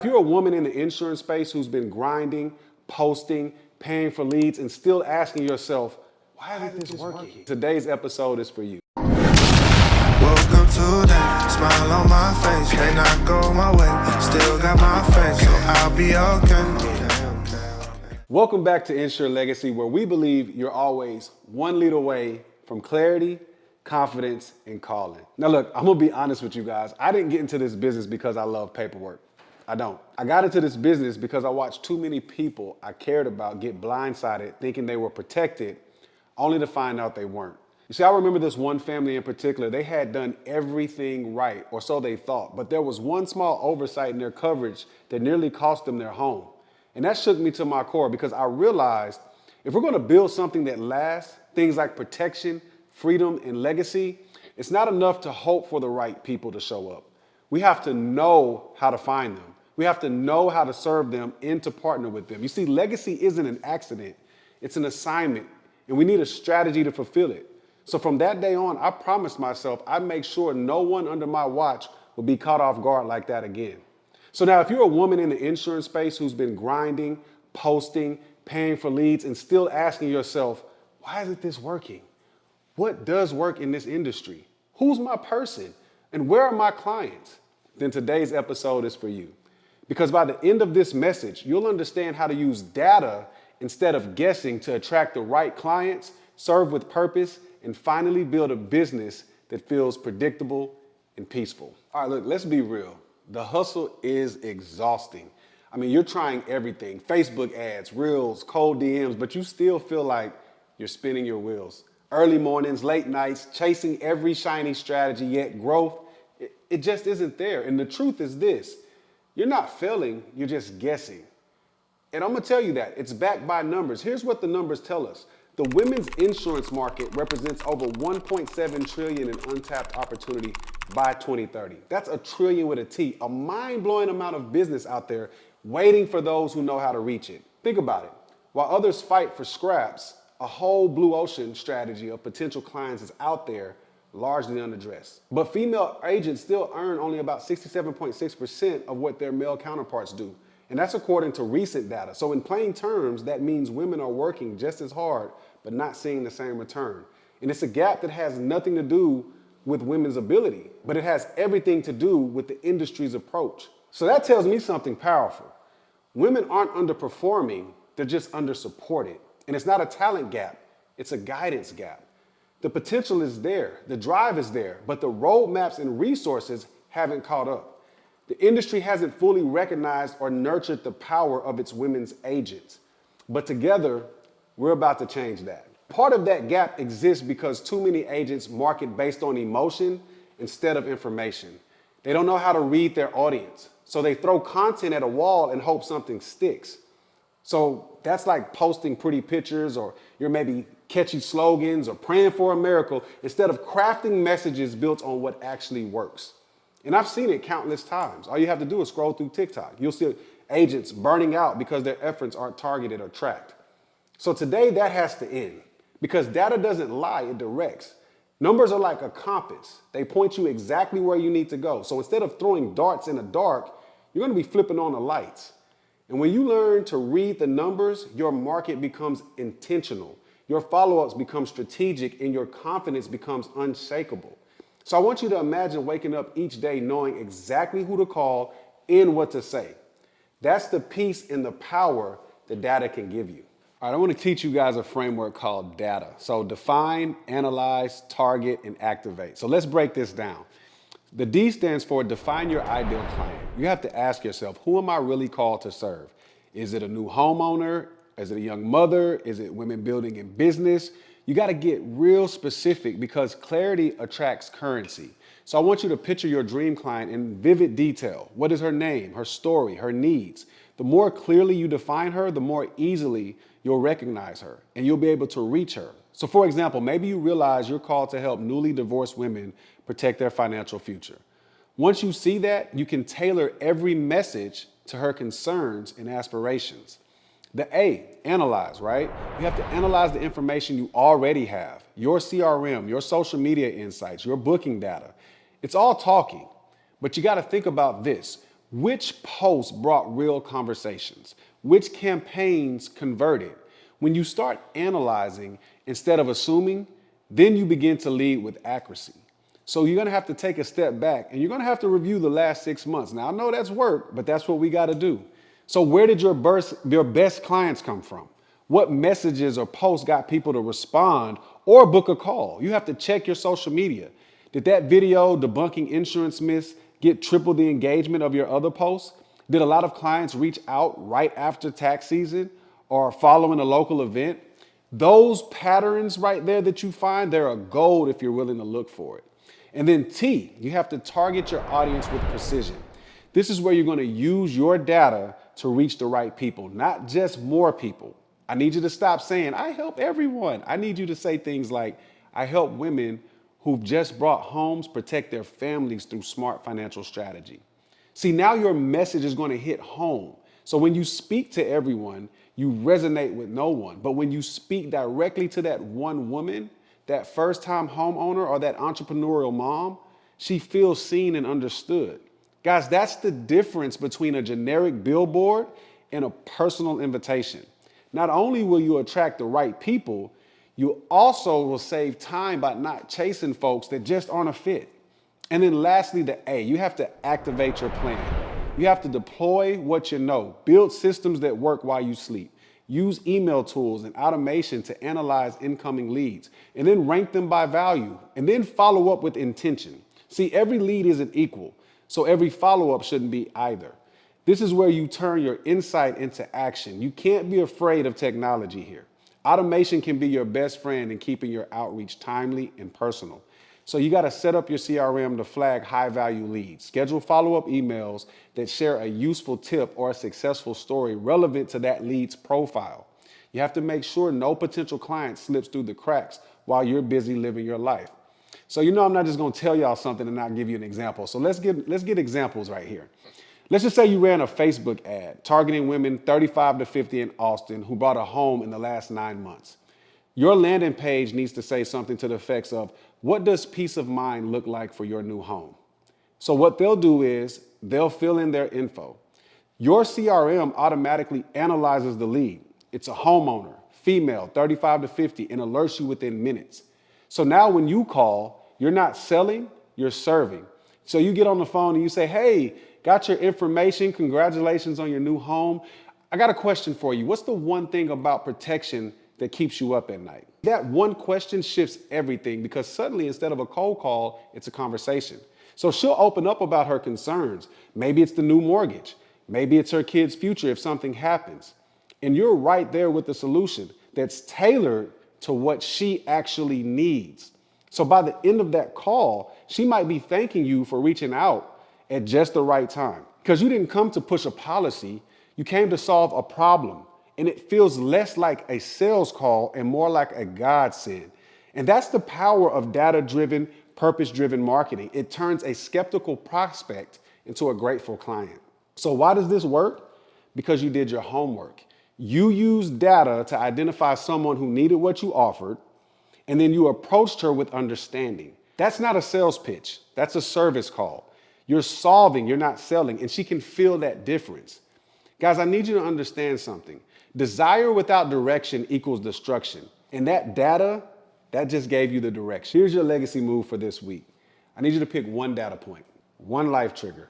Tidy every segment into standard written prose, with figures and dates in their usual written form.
If you're a woman in the insurance space who's been grinding, posting, paying for leads, and still asking yourself, why isn't this working? Today's episode is for you. Woke up today, smile on my face, may not go my way, still got my faith, so I'll be okay. Welcome back to Insure Legacy, where we believe you're always one lead away from clarity, confidence, and calling. Now look, I'm gonna be honest with you guys. I didn't get into this business because I love paperwork. I don't. I got into this business because I watched too many people I cared about get blindsided thinking they were protected, only to find out they weren't. You see, I remember this one family in particular. They had done everything right, or so they thought, but there was one small oversight in their coverage that nearly cost them their home. And that shook me to my core because I realized if we're gonna build something that lasts, things like protection, freedom, and legacy, it's not enough to hope for the right people to show up. We have to know how to find them. We have to know how to serve them and to partner with them. You see, legacy isn't an accident, it's an assignment, and we need a strategy to fulfill it. So from that day on, I promised myself I'd make sure no one under my watch would be caught off guard like that again. So now if you're a woman in the insurance space who's been grinding, posting, paying for leads, and still asking yourself, why isn't this working? What does work in this industry? Who's my person? And where are my clients? Then today's episode is for you. Because by the end of this message, you'll understand how to use data instead of guessing to attract the right clients, serve with purpose, and finally build a business that feels predictable and peaceful. All right, look, let's be real. The hustle is exhausting. I mean, you're trying everything, Facebook ads, reels, cold DMs, but you still feel like you're spinning your wheels. Early mornings, late nights, chasing every shiny strategy, yet growth, it just isn't there. And the truth is this, you're not failing, you're just guessing. And I'm gonna tell you that, it's backed by numbers. Here's what the numbers tell us. The women's insurance market represents over 1.7 trillion in untapped opportunity by 2030. That's a trillion with a T, a mind-blowing amount of business out there waiting for those who know how to reach it. Think about it. While others fight for scraps, a whole blue ocean strategy of potential clients is out there largely unaddressed. But female agents still earn only about 67.6% of what their male counterparts do. And that's according to recent data. So in plain terms, that means women are working just as hard, but not seeing the same return. And it's a gap that has nothing to do with women's ability, but it has everything to do with the industry's approach. So that tells me something powerful. Women aren't underperforming, they're just undersupported. And it's not a talent gap, it's a guidance gap. The potential is there, the drive is there, but the roadmaps and resources haven't caught up. The industry hasn't fully recognized or nurtured the power of its women's agents. But together, we're about to change that. Part of that gap exists because too many agents market based on emotion instead of information. They don't know how to read their audience, so they throw content at a wall and hope something sticks. So that's like posting pretty pictures, or you're maybe catchy slogans or praying for a miracle instead of crafting messages built on what actually works. And I've seen it countless times. All you have to do is scroll through TikTok. You'll see agents burning out because their efforts aren't targeted or tracked. So today that has to end because data doesn't lie, it directs. Numbers are like a compass. They point you exactly where you need to go. So instead of throwing darts in the dark, you're gonna be flipping on the lights. And when you learn to read the numbers, your market becomes intentional. Your follow-ups become strategic and your confidence becomes unshakable. So I want you to imagine waking up each day knowing exactly who to call and what to say. That's the peace and the power that data can give you. All right, I want to teach you guys a framework called DATA. So define, analyze, target, and activate. So let's break this down. The D stands for define your ideal client. You have to ask yourself, who am I really called to serve? Is it a new homeowner? Is it a young mother? Is it women building in business? You got to get real specific because clarity attracts currency. So I want you to picture your dream client in vivid detail. What is her name, her story, her needs? The more clearly you define her, the more easily you'll recognize her and you'll be able to reach her. So for example, maybe you realize you're called to help newly divorced women protect their financial future. Once you see that, you can tailor every message to her concerns and aspirations. The A, analyze, right? You have to analyze the information you already have, your CRM, your social media insights, your booking data. It's all talking, but you got to think about this. Which posts brought real conversations? Which campaigns converted? When you start analyzing instead of assuming, then you begin to lead with accuracy. So you're gonna have to take a step back and you're gonna have to review the last 6 months. Now I know that's work, but that's what we gotta do. So where did your best clients come from? What messages or posts got people to respond or book a call? You have to check your social media. Did that video debunking insurance myths get triple the engagement of your other posts? Did a lot of clients reach out right after tax season or following a local event? Those patterns right there that you find, they're a gold if you're willing to look for it. And then T, you have to target your audience with precision. This is where you're going to use your data to reach the right people, not just more people. I need you to stop saying, I help everyone. I need you to say things like, I help women who've just brought homes protect their families through smart financial strategy. See, now your message is going to hit home. So when you speak to everyone, you resonate with no one. But when you speak directly to that one woman, that first-time homeowner or that entrepreneurial mom, she feels seen and understood. Guys, that's the difference between a generic billboard and a personal invitation. Not only will you attract the right people, you also will save time by not chasing folks that just aren't a fit. And then lastly, the A, you have to activate your plan. You have to deploy what you know, build systems that work while you sleep, use email tools and automation to analyze incoming leads, and then rank them by value, and then follow up with intention. See, every lead isn't equal, so every follow-up shouldn't be either. This is where you turn your insight into action. You can't be afraid of technology here. Automation can be your best friend in keeping your outreach timely and personal. So you got to set up your CRM to flag high-value leads. Schedule follow-up emails that share a useful tip or a successful story relevant to that lead's profile. You have to make sure no potential client slips through the cracks while you're busy living your life. So you know I'm not just going to tell y'all something and not give you an example. So let's get examples right here. Let's just say you ran a Facebook ad targeting women 35 to 50 in Austin who bought a home in the last 9 months. Your landing page needs to say something to the effects of, what does peace of mind look like for your new home? So what they'll do is they'll fill in their info. Your CRM automatically analyzes the lead. It's a homeowner, female, 35 to 50, and alerts you within minutes. So now when you call, you're not selling, you're serving. So you get on the phone and you say, hey, got your information. Congratulations on your new home. I got a question for you. What's the one thing about protection that keeps you up at night? That one question shifts everything because suddenly instead of a cold call, it's a conversation. So she'll open up about her concerns. Maybe it's the new mortgage. Maybe it's her kid's future if something happens. And you're right there with the solution that's tailored to what she actually needs. So by the end of that call, she might be thanking you for reaching out at just the right time. Because you didn't come to push a policy, you came to solve a problem. And it feels less like a sales call and more like a godsend. And that's the power of data-driven, purpose-driven marketing. It turns a skeptical prospect into a grateful client. So why does this work? Because you did your homework. You used data to identify someone who needed what you offered, and then you approached her with understanding. That's not a sales pitch. That's a service call. You're solving, you're not selling, and she can feel that difference. Guys, I need you to understand something. Desire without direction equals destruction. And that data, that just gave you the direction. Here's your legacy move for this week. I need you to pick one data point, one life trigger,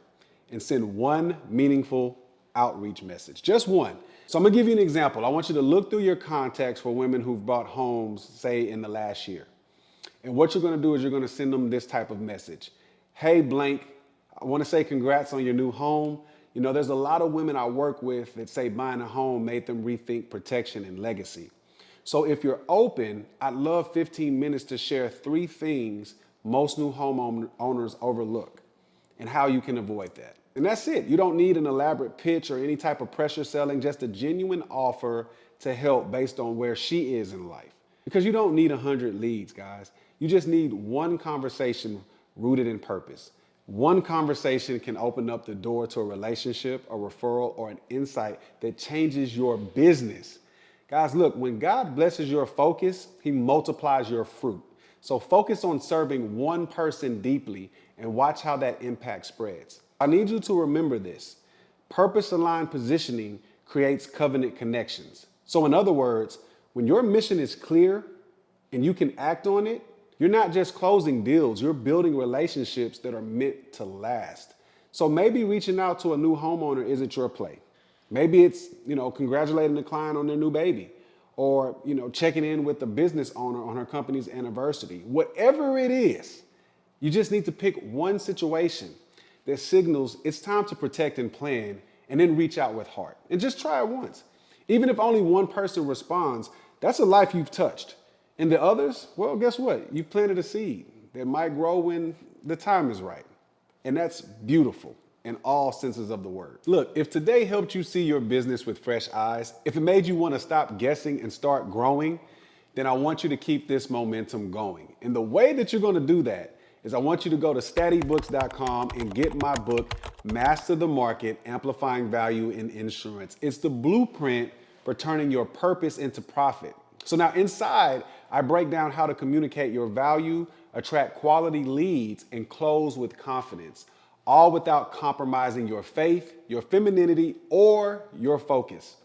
and send one meaningful outreach message. Just one. So I'm gonna give you an example. I want you to look through your contacts for women who've bought homes, say in the last year. And what you're gonna do is you're gonna send them this type of message. Hey, blank, I wanna say congrats on your new home. You know, there's a lot of women I work with that say buying a home made them rethink protection and legacy. So if you're open, I'd love 15 minutes to share 3 things most new homeowners overlook and how you can avoid that. And that's it. You don't need an elaborate pitch or any type of pressure selling, just a genuine offer to help based on where she is in life. Because you don't need 100 leads, guys. You just need one conversation rooted in purpose. One conversation can open up the door to a relationship, a referral, or an insight that changes your business. Guys, look, when God blesses your focus, he multiplies your fruit. So focus on serving one person deeply and watch how that impact spreads. I need you to remember this. Purpose-aligned positioning creates covenant connections. So in other words, when your mission is clear and you can act on it, you're not just closing deals, you're building relationships that are meant to last. So maybe reaching out to a new homeowner isn't your play. Maybe it's, congratulating the client on their new baby, or, checking in with the business owner on her company's anniversary. Whatever it is, you just need to pick one situation that signals it's time to protect and plan, and then reach out with heart. And just try it once. Even if only one person responds, that's a life you've touched. And the others, well, guess what? You planted a seed that might grow when the time is right. And that's beautiful in all senses of the word. Look, if today helped you see your business with fresh eyes, if it made you want to stop guessing and start growing, then I want you to keep this momentum going. And the way that you're going to do that is I want you to go to stattybooks.com and get my book, Master the Market, Amplifying Value in Insurance. It's the blueprint for turning your purpose into profit. So now inside, I break down how to communicate your value, attract quality leads, and close with confidence, all without compromising your faith, your femininity, or your focus.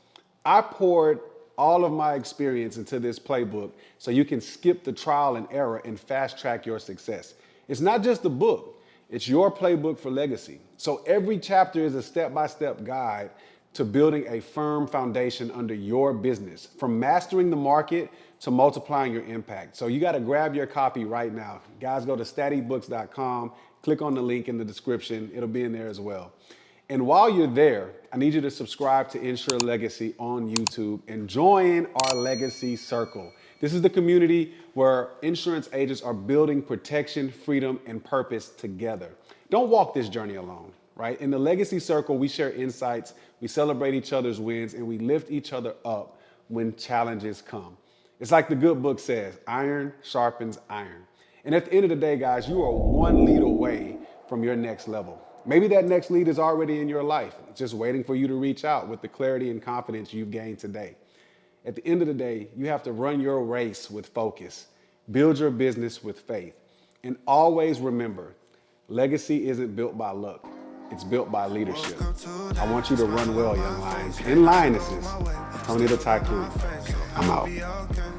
I poured all of my experience into this playbook so you can skip the trial and error and fast track your success. It's not just a book, it's your playbook for legacy. So every chapter is a step-by-step guide to building a firm foundation under your business, from mastering the market to multiplying your impact. So you gotta grab your copy right now. Guys, go to stattybooks.com, click on the link in the description, it'll be in there as well. And while you're there, I need you to subscribe to Insure Legacy on YouTube and join our Legacy Circle. This is the community where insurance agents are building protection, freedom, and purpose together. Don't walk this journey alone, right? In the Legacy Circle, we share insights, we celebrate each other's wins, and we lift each other up when challenges come. It's like the good book says, iron sharpens iron. And at the end of the day, guys, you are one lead away from your next level. Maybe that next lead is already in your life, just waiting for you to reach out with the clarity and confidence you've gained today. At the end of the day, you have to run your race with focus, build your business with faith, and always remember, legacy isn't built by luck, it's built by leadership. I want you to run well, young lions and lionesses. Tony the Tycoon. I'm out.